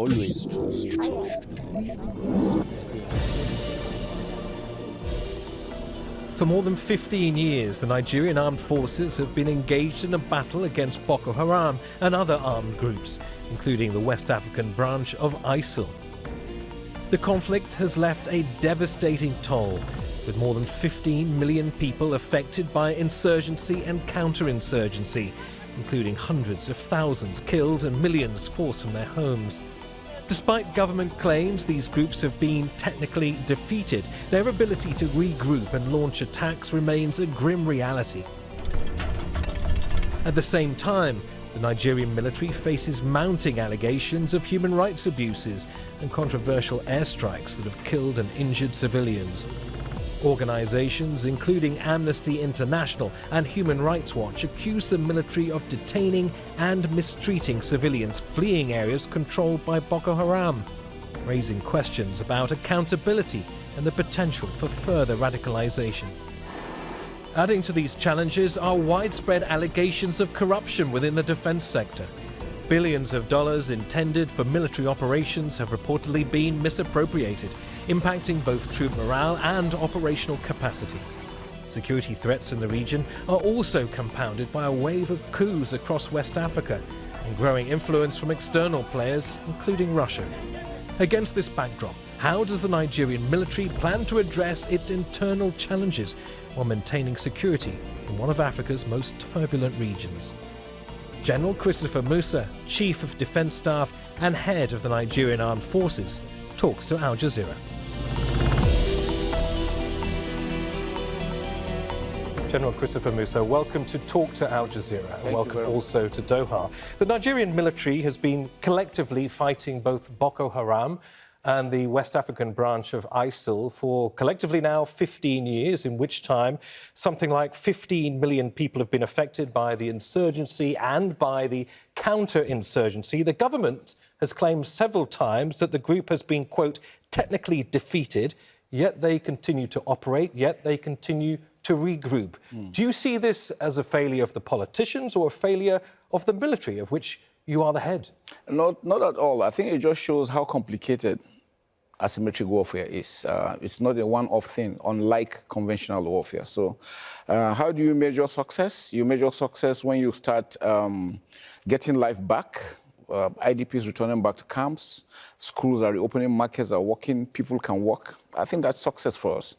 Always true. For more than 15 years, the Nigerian armed forces have been engaged in a battle against Boko Haram and other armed groups, including the West African branch of ISIL. The conflict has left a devastating toll, with more than 15 million people affected by insurgency and counterinsurgency, including hundreds of thousands killed and millions forced from their homes. Despite government claims these groups have been technically defeated, their ability to regroup and launch attacks remains a grim reality. At the same time, the Nigerian military faces mounting allegations of human rights abuses and controversial airstrikes that have killed and injured civilians. Organizations including Amnesty International and Human Rights Watch accuse the military of detaining and mistreating civilians fleeing areas controlled by Boko Haram, raising questions about accountability and the potential for further radicalization. Adding to these challenges are widespread allegations of corruption within the defense sector. Billions of dollars intended for military operations have reportedly been misappropriated, impacting both troop morale and operational capacity. Security threats in the region are also compounded by a wave of coups across West Africa and growing influence from external players, including Russia. Against this backdrop, how does the Nigerian military plan to address its internal challenges while maintaining security in one of Africa's most turbulent regions? General Christopher Musa, Chief of Defense Staff and Head of the Nigerian Armed Forces, talks to Al Jazeera. General Christopher Musa, welcome to Talk to Al Jazeera, and welcome also to Doha. The Nigerian military has been collectively fighting both Boko Haram and the West African branch of ISIL for collectively now 15 years, in which time something like 15 million people have been affected by the insurgency and by the counter-insurgency. The government has claimed several times that the group has been, quote, technically defeated, yet they continue to operate, yet they continue to regroup. Do you see this as a failure of the politicians or a failure of the military, of which you are the head? Not at all. I think it just shows how complicated asymmetric warfare is. It's not a one-off thing, unlike conventional warfare. So how do you measure success? You measure success when you start getting life back, IDPs returning back to camps, schools are reopening, markets are working, people can work. I think that's success for us.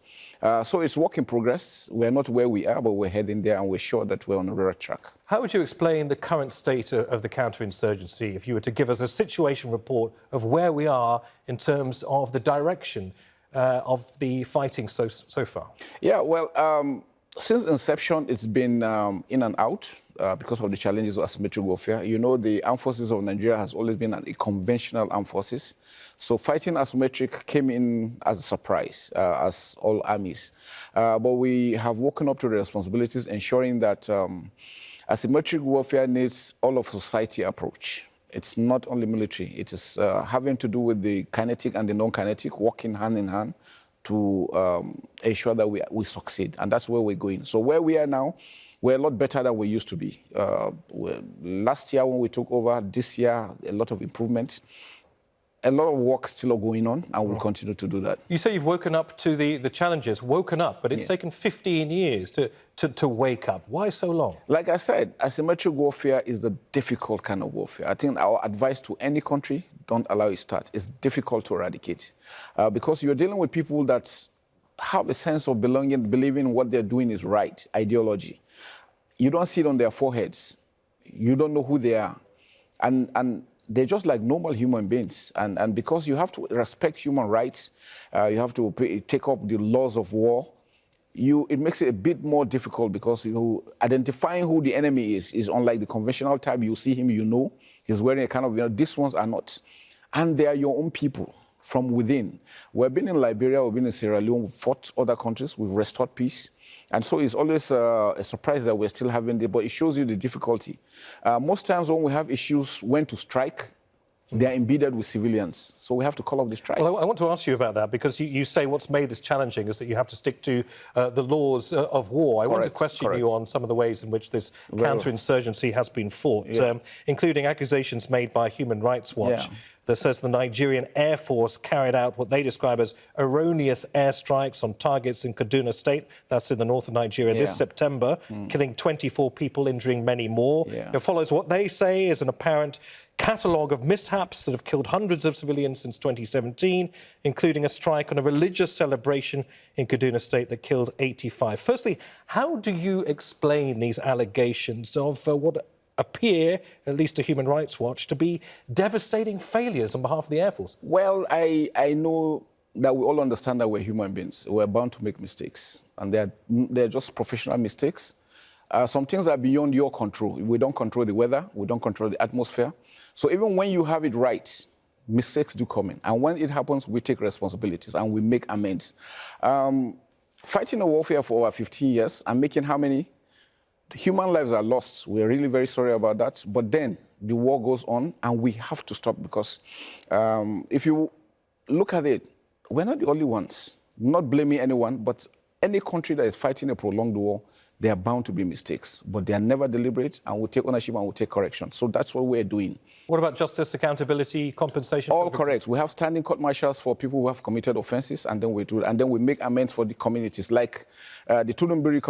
So it's work in progress. We're not where we are, but we're heading there, and we're sure that we're on the right track. How would you explain the current state of the counterinsurgency if you were to give us a situation report of where we are in terms of the direction of the fighting so far? Yeah, well, since inception, it's been in and out because of the challenges of asymmetric warfare. You know, the armed forces of Nigeria has always been a conventional armed forces. So fighting asymmetric came in as a surprise, as all armies. But we have woken up to the responsibilities, ensuring that asymmetric warfare needs all of society approach. It's not only military. It is having to do with the kinetic and the non-kinetic, working hand in hand to ensure that we succeed. And that's where we're going. So where we are now, we're a lot better than we used to be. Last year when we took over, this year, a lot of improvement. A lot of work still going on, and we'll continue to do that. You say you've woken up to the challenges, woken up, but it's taken 15 years to wake up. Why so long? Like I said, asymmetric warfare is the difficult kind of warfare. I think our advice to any country, don't allow it to start. It's difficult to eradicate because you're dealing with people that have a sense of belonging, believing what they're doing is right, ideology. You don't see it on their foreheads. You don't know who they are. And they're just like normal human beings. And because you have to respect human rights, you have to take up the laws of war, it makes it a bit more difficult because identifying who the enemy is unlike the conventional type. You see him, you know, he's wearing a kind of, these ones are not. And they are your own people from within. We've been in Liberia, we've been in Sierra Leone, we've fought other countries, we've restored peace. And so it's always a surprise that we're still having it, but it shows you the difficulty. Most times when we have issues, when to strike, they're embedded with civilians. So we have to call off the strike. Well, I want to ask you about that, because you say what's made this challenging is that you have to stick to the laws of war. I want to question you on some of the ways in which this counterinsurgency has been fought, including accusations made by Human Rights Watch that says the Nigerian Air Force carried out what they describe as erroneous airstrikes on targets in Kaduna State, that's in the north of Nigeria, this September, killing 24 people, injuring many more. It follows what they say is an apparent catalogue of mishaps that have killed hundreds of civilians since 2017, including a strike on a religious celebration in Kaduna State that killed 85. Firstly, how do you explain these allegations of what appear, at least to Human Rights Watch, to be devastating failures on behalf of the Air Force? Well, I know that we all understand that we're human beings. We're bound to make mistakes, and they're just professional mistakes. Some things are beyond your control. We don't control the weather. We don't control the atmosphere. So even when you have it right, mistakes do come in. And when it happens, we take responsibilities and we make amends. Fighting a warfare for over 15 years and making how many? Human lives are lost. We're really very sorry about that. But then the war goes on and we have to stop because if you look at it, we're not the only ones. Not blaming anyone, but any country that is fighting a prolonged war, there are bound to be mistakes, but they are never deliberate, and we'll take ownership and we'll take correction. So that's what we're doing. What about justice, accountability, compensation? All correct. We have standing court martials for people who have committed offences, and then we do, and then we make amends for the communities, like the Tudunbiri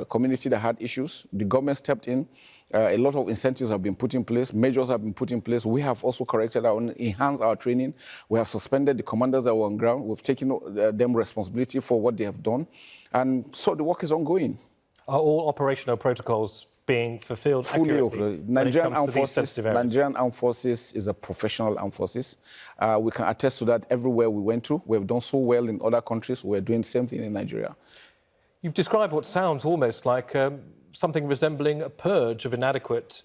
community that had issues. The government stepped in. A lot of incentives have been put in place. Measures have been put in place. We have also corrected enhanced our training. We have suspended the commanders that were on ground. We've taken them responsibility for what they have done. And so the work is ongoing. Are all operational protocols being fulfilled fully accurately? Nigerian Armed Forces is a professional armed forces. We can attest to that everywhere we went to. We have done so well in other countries. We're doing the same thing in Nigeria. You've described what sounds almost like something resembling a purge of inadequate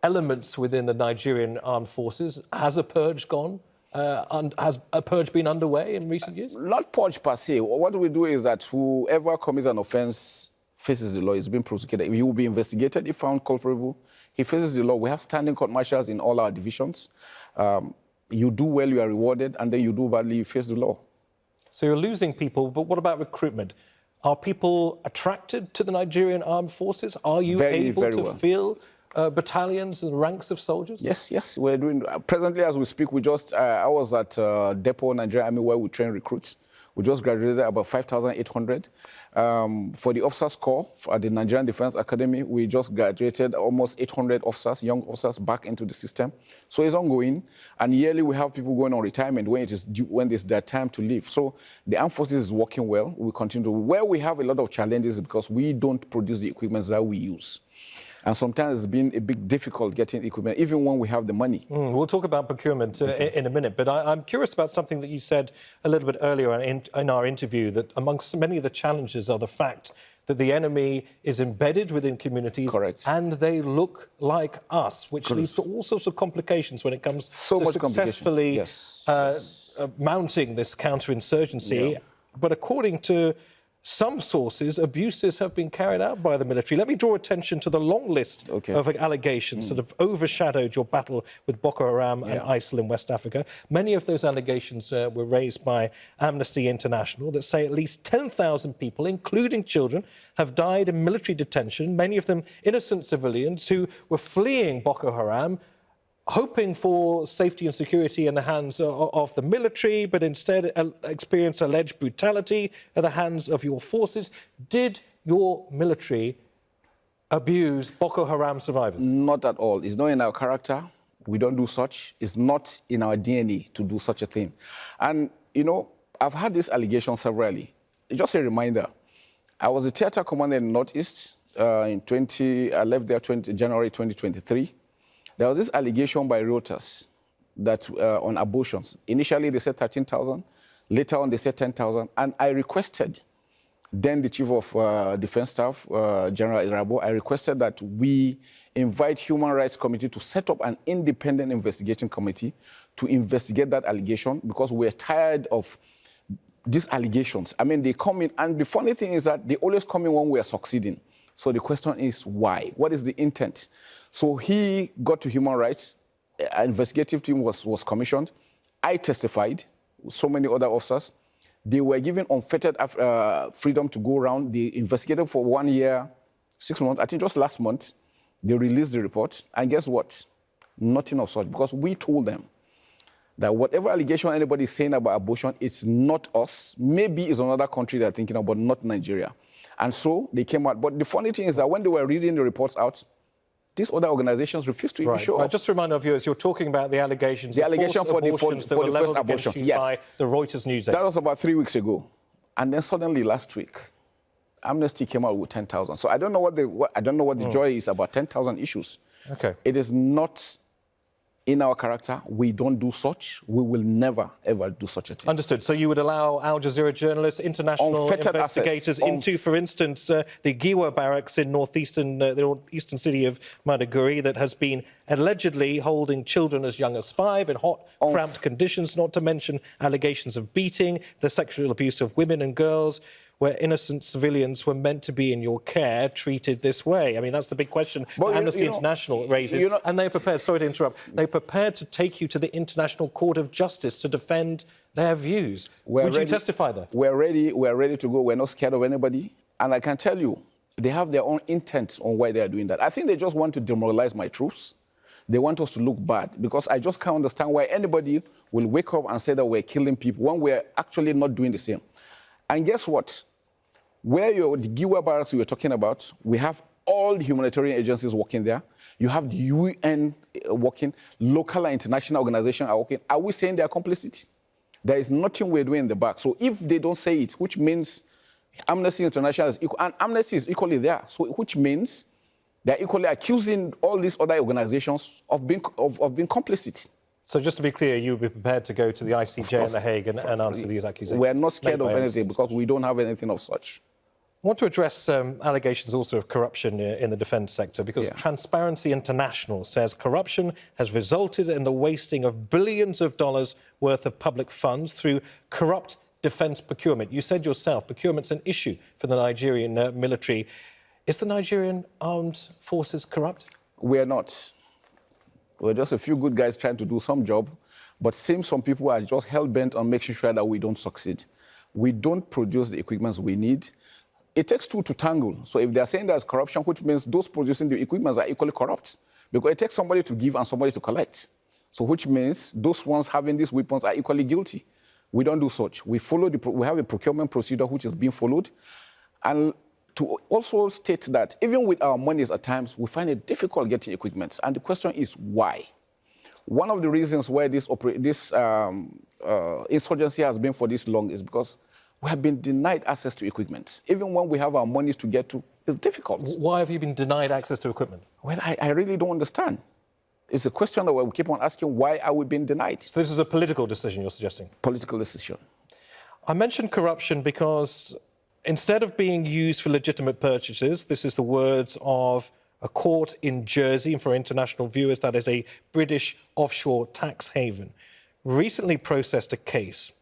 elements within the Nigerian armed forces. Has a purge gone? Has a purge been underway in recent years? Not purge per se. What we do is that whoever commits an offence faces the law. He's been prosecuted. He will be investigated. If found culpable, he faces the law. We have standing court martials in all our divisions. You do well, you are rewarded, and then you do badly, you face the law. So you're losing people, but what about recruitment? Are people attracted to the Nigerian armed forces? Are you able to fill battalions and ranks of soldiers? Yes, we're doing. Presently, as we speak, I was at Depot, Nigerian Army, where we train recruits. We just graduated about 5,800. For the officers corps at the Nigerian Defense Academy, we just graduated almost 800 officers, young officers, back into the system. So it's ongoing. And yearly, we have people going on retirement when it's their time to leave. So the armed forces is working well. We continue. Where we have a lot of challenges is because we don't produce the equipment that we use. And sometimes it's been a bit difficult getting equipment, even when we have the money. We'll talk about procurement in a minute, but I'm curious about something that you said a little bit earlier in our interview, that amongst many of the challenges are the fact that the enemy is embedded within communities. Correct. And they look like us, which leads to all sorts of complications when it comes to successfully mounting this counterinsurgency. Yeah. But according to some sources, abuses have been carried out by the military. Let me draw attention to the long list of allegations that have overshadowed your battle with Boko Haram and ISIL in West Africa. Many of those allegations were raised by Amnesty International that say at least 10,000 people, including children, have died in military detention, many of them innocent civilians who were fleeing Boko Haram, hoping for safety and security in the hands of the military, but instead experienced alleged brutality at the hands of your forces. Did your military abuse Boko Haram survivors? Not at all. It's not in our character. We don't do such. It's not in our DNA to do such a thing. And, you know, I've had this allegation severally. Just a reminder, I was a theatre commander in the Northeast. I left there January 2023. There was this allegation by Reuters that on abortions. Initially, they said 13,000. Later on, they said 10,000. And I requested, then the Chief of Defense Staff, General Irabo, I requested that we invite Human Rights Committee to set up an independent investigating committee to investigate that allegation, because we're tired of these allegations. I mean, they come in, and the funny thing is that they always come in when we are succeeding. So the question is, why? What is the intent? So he got to human rights. An investigative team was commissioned. I testified, so many other officers. They were given unfettered freedom to go around. They investigated for 1 year, 6 months. I think just last month, they released the report. And guess what? Nothing of such, because we told them that whatever allegation anybody is saying about abortion, it's not us. Maybe it's another country they're thinking about, not Nigeria. And so they came out. But the funny thing is that when they were reading the reports out, these other organizations refused to even show up. Just to remind our viewers, you're talking about the allegations the allegation for the first abortions, yes, by the Reuters news agency. That was about 3 weeks ago. And then suddenly last week, Amnesty came out with 10,000. So I don't know what the joy is about 10,000 issues. Okay. It is not in our character. We don't do such. We will never, ever do such a thing. Understood. So you would allow Al Jazeera journalists, international investigators into, for instance, the Giwa barracks in the northeastern city of Maiduguri that has been allegedly holding children as young as 5 in hot, cramped conditions, not to mention allegations of beating, the sexual abuse of women and girls, where innocent civilians were meant to be in your care treated this way? I mean, that's the big question that Amnesty International raises. And they're prepared, sorry to interrupt, they're prepared to take you to the International Court of Justice to defend their views. Would you testify there? We're ready to go. We're not scared of anybody. And I can tell you, they have their own intent on why they are doing that. I think they just want to demoralize my troops. They want us to look bad, because I just can't understand why anybody will wake up and say that we're killing people when we're actually not doing the same. And guess what? Where the Giwa barracks you were talking about, we have all the humanitarian agencies working there. You have the UN working, local and international organizations are working. Are we saying they are complicit? There is nothing we're doing in the back. So if they don't say it, which means Amnesty International is equal, and Amnesty is equally there, so which means they're equally accusing all these other organizations of being complicit. So just to be clear, you would be prepared to go to the ICJ in The Hague and answer these accusations? We're not scared of anything because we don't have anything of such. I want to address allegations also of corruption in the defence sector, because Transparency International says corruption has resulted in the wasting of billions of dollars worth of public funds through corrupt defence procurement. You said yourself, procurement's an issue for the Nigerian military. Is the Nigerian armed forces corrupt? We are not. We're just a few good guys trying to do some job, but seems some people are just hell-bent on making sure that we don't succeed. We don't produce the equipment we need. It takes two to tangle. So if they're saying there's corruption, which means those producing the equipment are equally corrupt, because it takes somebody to give and somebody to collect. So which means those ones having these weapons are equally guilty. We don't do such. We have a procurement procedure which is being followed. And to also state that even with our monies at times, we find it difficult getting equipment. And the question is why? One of the reasons why this insurgency has been for this long is because we have been denied access to equipment. Even when we have our monies to get to, it's difficult. Why have you been denied access to equipment? Well, I really don't understand. It's a question that we keep on asking, why are we being denied? So this is a political decision you're suggesting? Political decision. I mentioned corruption because instead of being used for legitimate purchases, this is the words of a court in Jersey, and for international viewers, that is a British offshore tax haven, recently processed a case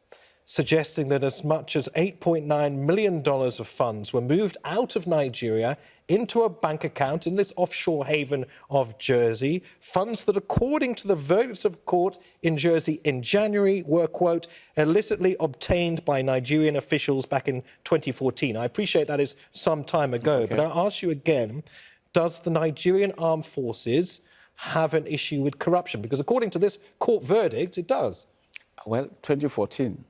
suggesting that as much as $8.9 million of funds were moved out of Nigeria into a bank account in this offshore haven of Jersey, funds that, according to the verdict of court in Jersey in January, were, quote, illicitly obtained by Nigerian officials back in 2014. I appreciate that is some time ago, but I ask you again, does the Nigerian armed forces have an issue with corruption? Because according to this court verdict, it does. Well, 2014.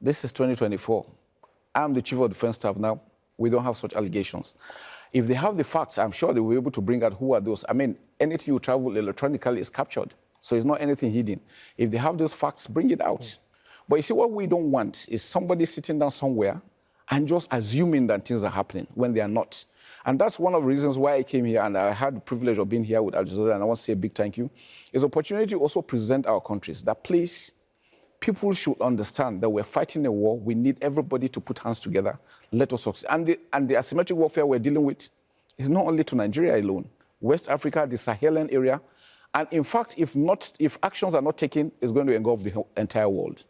This is 2024. I'm the Chief of Defense Staff now. We don't have such allegations. If they have the facts, I'm sure they will be able to bring out who are those. I mean, anything you travel electronically is captured, so it's not anything hidden. If they have those facts, bring it out. But you see, what we don't want is somebody sitting down somewhere and just assuming that things are happening when they are not. And that's one of the reasons why I came here, and I had the privilege of being here with Al Jazeera, and I want to say a big thank you. It's an opportunity to also present our countries that, please, people should understand that we're fighting a war. We need everybody to put hands together. Let us succeed. And the asymmetric warfare we're dealing with is not only to Nigeria alone. West Africa, the Sahelian area. And in fact, if actions are not taken, it's going to engulf the entire world.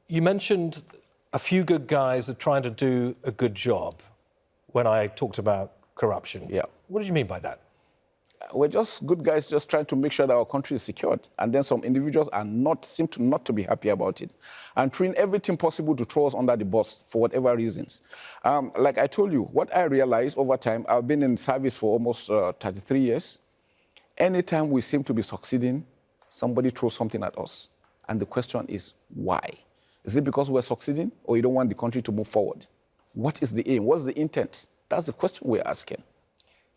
You mentioned a few good guys are trying to do a good job when I talked about corruption. Yeah. What did you mean by that? We're just good guys just trying to make sure that our country is secured. And then some individuals seem not to be happy about it and trying everything possible to throw us under the bus for whatever reasons. Like I told you, what I realized over time, I've been in service for almost 33 years. Anytime we seem to be succeeding, somebody throws something at us. And the question is, why? Is it because we're succeeding, or you don't want the country to move forward? What is the aim? What's the intent? That's the question we're asking.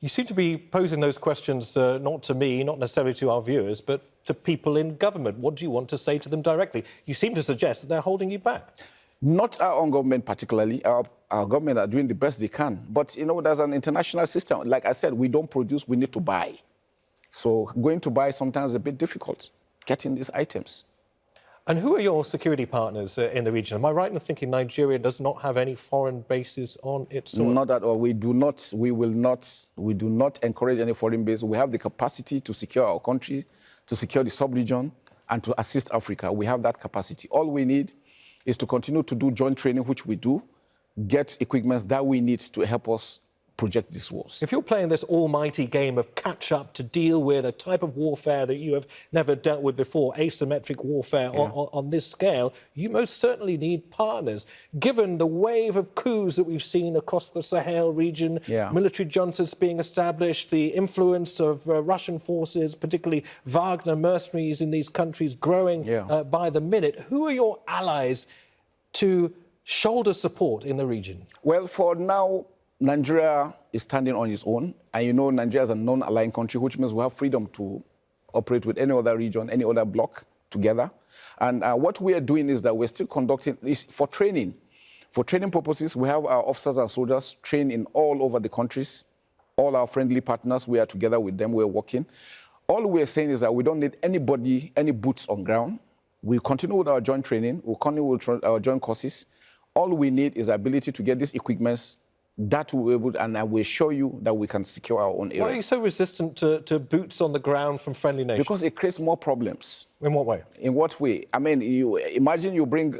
You seem to be posing those questions not to me, not necessarily to our viewers, but to people in government. What do you want to say to them directly? You seem to suggest that they're holding you back. Not our own government particularly. Our government are doing the best they can. But, you know, there's an international system. Like I said, we don't produce, we need to buy. So going to buy sometimes is a bit difficult, getting these items. And who are your security partners in the region? Am I right in thinking Nigeria does not have any foreign bases on its soil? Not at all. We do not encourage any foreign base. We have the capacity to secure our country, to secure the sub-region, and to assist Africa. We have that capacity. All we need is to continue to do joint training, which we do, get equipment that we need to help us project these wars. If you're playing this almighty game of catch-up to deal with a type of warfare that you have never dealt with before, asymmetric warfare on this scale, you most certainly need partners. Given the wave of coups that we've seen across the Sahel region, military juntas being established, the influence of Russian forces, particularly Wagner mercenaries in these countries growing by the minute, who are your allies to shoulder support in the region? Well, for now, Nigeria is standing on its own. And you know, Nigeria is a non-aligned country, which means we have freedom to operate with any other region, any other bloc together. And what we are doing is that we're still conducting this for training. For training purposes, we have our officers and soldiers trained in all over the countries. All our friendly partners, we are together with them, we're working. All we're saying is that we don't need anybody, any boots on ground. We continue with our joint training, we'll continue with our joint courses. All we need is the ability to get these equipments that will be able to, and I will show you that we can secure our own area. Why are you so resistant to boots on the ground from friendly nations? Because it creates more problems. In what way? In what way? I mean, you imagine you bring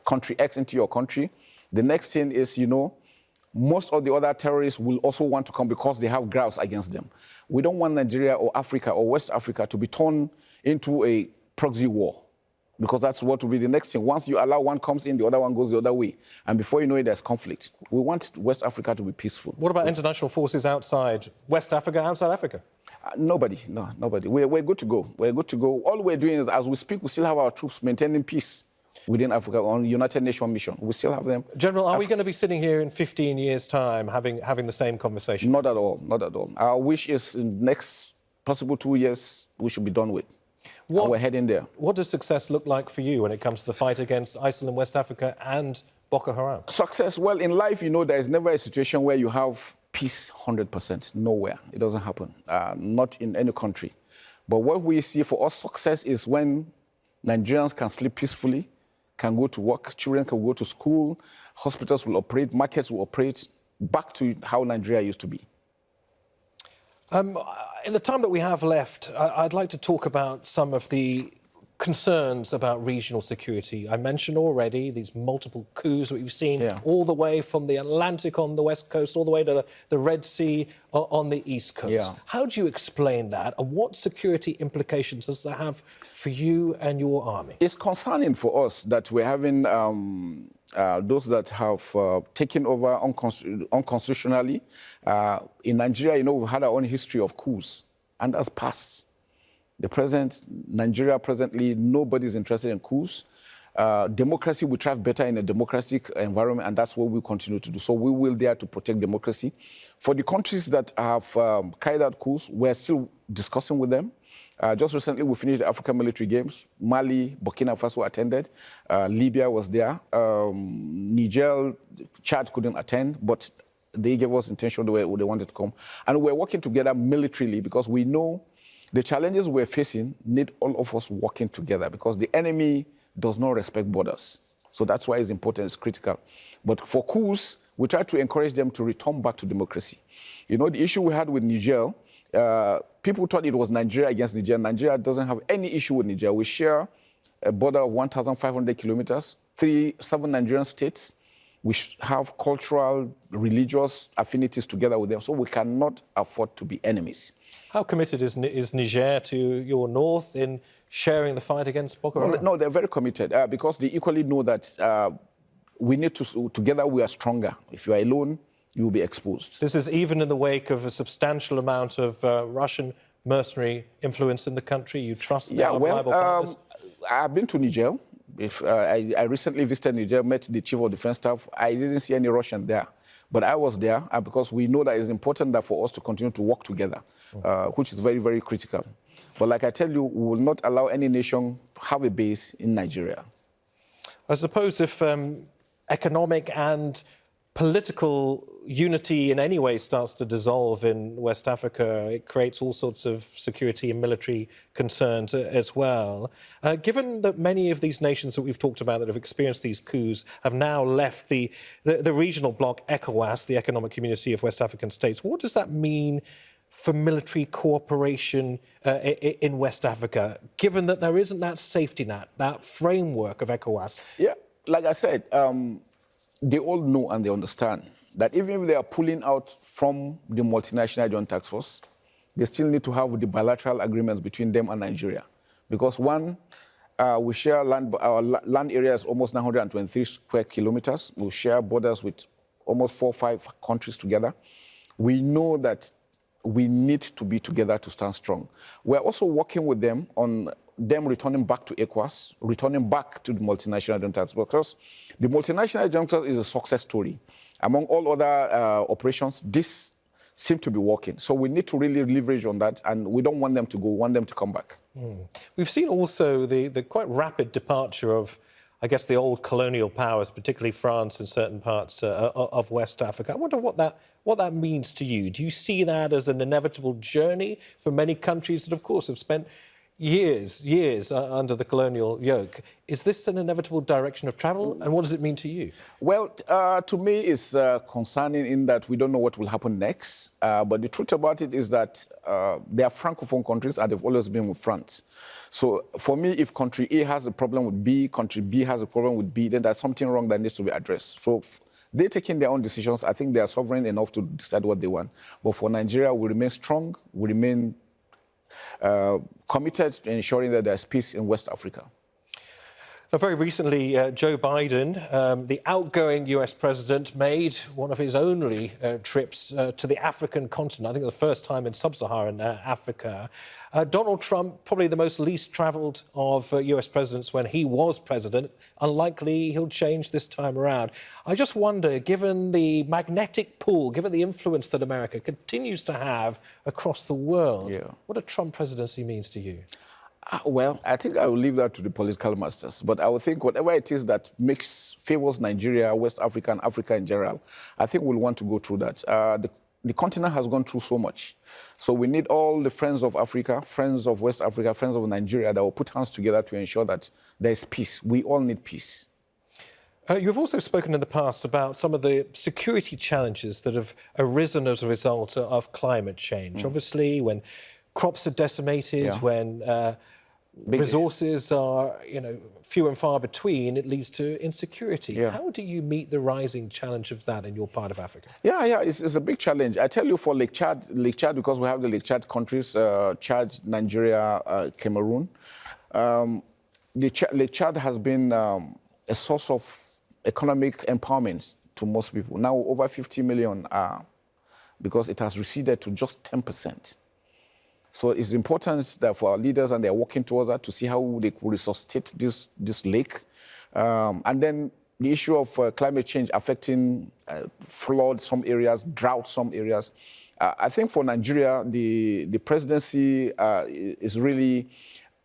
country X into your country. The next thing is, you know, most of the other terrorists will also want to come because they have grounds against them. We don't want Nigeria or Africa or West Africa to be turned into a proxy war, because that's what will be the next thing. Once you allow one comes in, the other one goes the other way. And before you know it, there's conflict. We want West Africa to be peaceful. What about international forces outside West Africa, outside Africa? Nobody. We're good to go. We're good to go. All we're doing is, as we speak, we still have our troops maintaining peace within Africa on United Nations mission. We still have them. General, are we going to be sitting here in 15 years' time having the same conversation? Not at all. Not at all. Our wish is in the next possible 2 years, we should be done with. And we're heading there. What does success look like for you when it comes to the fight against ISIL in West Africa and Boko Haram? Success? Well, in life, you know, there's never a situation where you have peace 100%. Nowhere. It doesn't happen. Not in any country. But what we see for us, success is when Nigerians can sleep peacefully, can go to work, children can go to school, hospitals will operate, markets will operate, back to how Nigeria used to be. In the time that we have left, I'd like to talk about some of the concerns about regional security. I mentioned already these multiple coups that we've seen all the way from the Atlantic on the west coast, all the way to the Red Sea on the east coast. How do you explain that, and what security implications does that have for you and your army? It's concerning for us that we're having those that have taken over unconstitutionally. In Nigeria, you know, we've had our own history of coups, and that's passed. Nigeria presently, nobody's interested in coups. Democracy will thrive better in a democratic environment, and that's what we continue to do. So we will dare to protect democracy. For the countries that have carried out coups, we're still discussing with them. Just recently, we finished the African military games. Mali, Burkina Faso attended. Libya was there. Niger, Chad couldn't attend, but they gave us intention they wanted to come. And we're working together militarily because we know the challenges we're facing need all of us working together, because the enemy does not respect borders. So that's why it's important, it's critical. But for coups, we try to encourage them to return back to democracy. You know, the issue we had with Niger, people thought it was Nigeria against Niger. Nigeria doesn't have any issue with Niger. We share a border of 1,500 kilometers, 7 Nigerian states. We have cultural, religious affinities together with them, so we cannot afford to be enemies. How committed is Niger to your north in sharing the fight against Boko Haram? No, they're very committed because they equally know that we need to, together we are stronger. If you are alone, you will be exposed. This is even in the wake of a substantial amount of Russian mercenary influence in the country. You trust their reliable partners? I've been to Niger. I recently visited Niger, met the chief of defense staff. I didn't see any Russian there, but I was there because we know that it's important that for us to continue to work together, which is very, very critical. But like I tell you, we will not allow any nation to have a base in Nigeria. I suppose if economic and political unity in any way starts to dissolve in West Africa, it creates all sorts of security and military concerns as well. Given that many of these nations that we've talked about that have experienced these coups have now left the regional bloc ECOWAS, the Economic Community of West African States, what does that mean for military cooperation in West Africa, given that there isn't that safety net, that framework of ECOWAS? Yeah, like I said, they all know and they understand that even if they are pulling out from the multinational joint task force, they still need to have the bilateral agreements between them and Nigeria. Because one, we share land, our land area is almost 923 square kilometers. We share borders with almost 4 or 5 countries together. We know that we need to be together to stand strong. We're also working with them on them returning back to ECOWAS, returning back to the multinational joint task force, because the multinational joint task force is a success story. Among all other operations, this seems to be working. So we need to really leverage on that, and we don't want them to go, we want them to come back. We've seen also the quite rapid departure of, I guess, the old colonial powers, particularly France and certain parts of West Africa. I wonder what that means to you. Do you see that as an inevitable journey for many countries that, of course, have spent years under the colonial yoke? Is this an inevitable direction of travel, and what does it mean to you? Well, to me, it's concerning in that we don't know what will happen next. But the truth about it is that they are Francophone countries, and they've always been with France. So for me, if country A has a problem with B, country B has a problem with B, then there's something wrong that needs to be addressed. So they're taking their own decisions. I think they are sovereign enough to decide what they want. But for Nigeria, we remain strong, we remain committed to ensuring that there's peace in West Africa. Very recently, Joe Biden, the outgoing US president, made one of his only trips to the African continent, I think the first time in sub-Saharan Africa. Donald Trump, probably the most least travelled of US presidents when he was president. Unlikely he'll change this time around. I just wonder, given the magnetic pull, given the influence that America continues to have across the world, what a Trump presidency means to you. Well, I think I will leave that to the political masters. But I would think whatever it is that favors Nigeria, West Africa, and Africa in general, I think we'll want to go through that. The continent has gone through so much. So we need all the friends of Africa, friends of West Africa, friends of Nigeria that will put hands together to ensure that there is peace. We all need peace. You've also spoken in the past about some of the security challenges that have arisen as a result of climate change. Obviously, when crops are decimated, when resources are, few and far between, it leads to insecurity. How do you meet the rising challenge of that in your part of Africa? It's a big challenge. I tell you, for Lake Chad, because we have the Lake Chad countries, Chad, Nigeria, Cameroon, Lake Chad has been a source of economic empowerment to most people. Now over 50 million because it has receded to just 10%. So it's important that for our leaders, and they're working towards that, to see how they could resuscitate this lake. And then the issue of climate change affecting flood some areas, drought some areas. I think for Nigeria, the presidency is really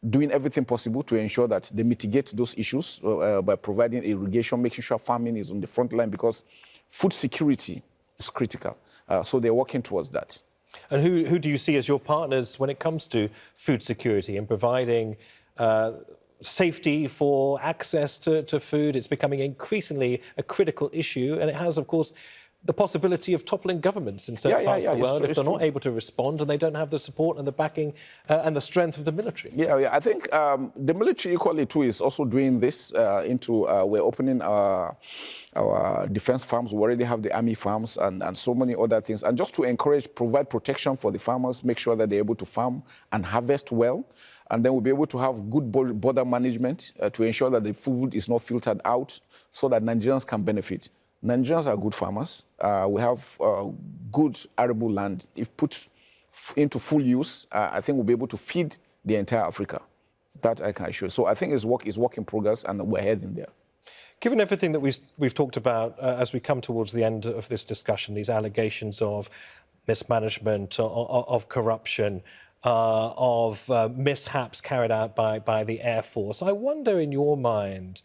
doing everything possible to ensure that they mitigate those issues by providing irrigation, making sure farming is on the front line, because food security is critical. So they're working towards that. And who do you see as your partners when it comes to food security and providing safety for access to food? It's becoming increasingly a critical issue, and it has, of course, the possibility of toppling governments in certain parts of the world if they're not able to respond and they don't have the support and the backing and the strength of the military. I think the military equally too is also doing this we're opening our defense farms. We already have the army farms and so many other things. And just to encourage, provide protection for the farmers, make sure that they're able to farm and harvest well. And then we'll be able to have good border management to ensure that the food is not filtered out so that Nigerians can benefit. Nigerians are good farmers. We have good arable land. If put into full use, I think we'll be able to feed the entire Africa. That I can assure. So I think it's work in progress, and we're heading there. Given everything that we've talked about as we come towards the end of this discussion, these allegations of mismanagement, of corruption, of mishaps carried out by the Air Force, I wonder in your mind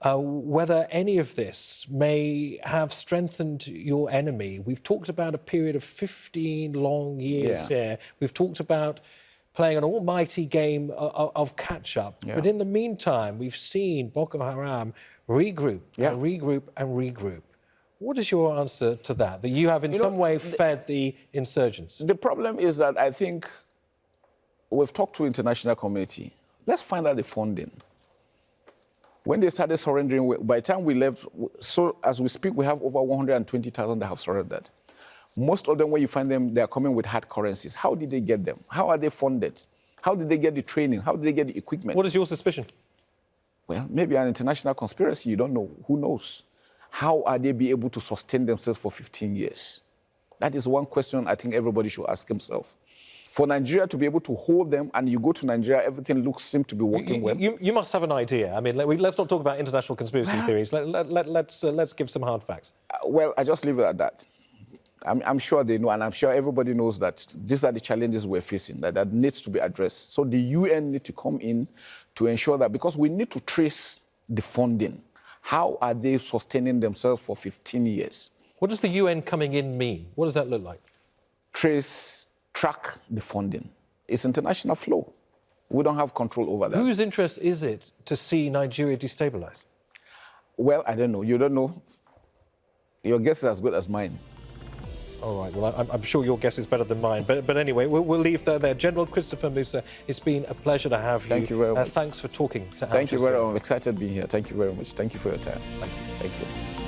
whether any of this may have strengthened your enemy. We've talked about a period of 15 long years here. We've talked about playing an almighty game of catch-up. But in the meantime, we've seen Boko Haram regroup and regroup and regroup. What is your answer to that? That you have in some way fed the insurgents? The problem is that I think we've talked to the international community. Let's find out the funding. When they started surrendering, by the time we left, so as we speak, we have over 120,000 that have surrendered. Most of them, when you find them, they are coming with hard currencies. How did they get them? How are they funded? How did they get the training? How did they get the equipment? What is your suspicion? Well, maybe an international conspiracy. You don't know. Who knows? How are they be able to sustain themselves for 15 years? That is one question I think everybody should ask himself. For Nigeria to be able to hold them, and you go to Nigeria, everything seems to be working well. You must have an idea. I mean, let's not talk about international conspiracy theories. Let's give some hard facts. Well, I just leave it at that. I'm sure they know, and I'm sure everybody knows that these are the challenges we're facing, that needs to be addressed. So the UN need to come in to ensure that, because we need to trace the funding. How are they sustaining themselves for 15 years? What does the UN coming in mean? What does that look like? Track the funding. It's international flow. We don't have control over that. Whose interest is it to see Nigeria destabilized? Well, I don't know. You don't know. Your guess is as good as mine. All right, well, I'm sure your guess is better than mine. But anyway, we'll leave that there. General Christopher Musa, it's been a pleasure to have you. Thank you very much. Thanks for talking to Al Jazeera. Thank you very much. I'm excited being here. Thank you very much. Thank you for your time. Thank you. Thank you.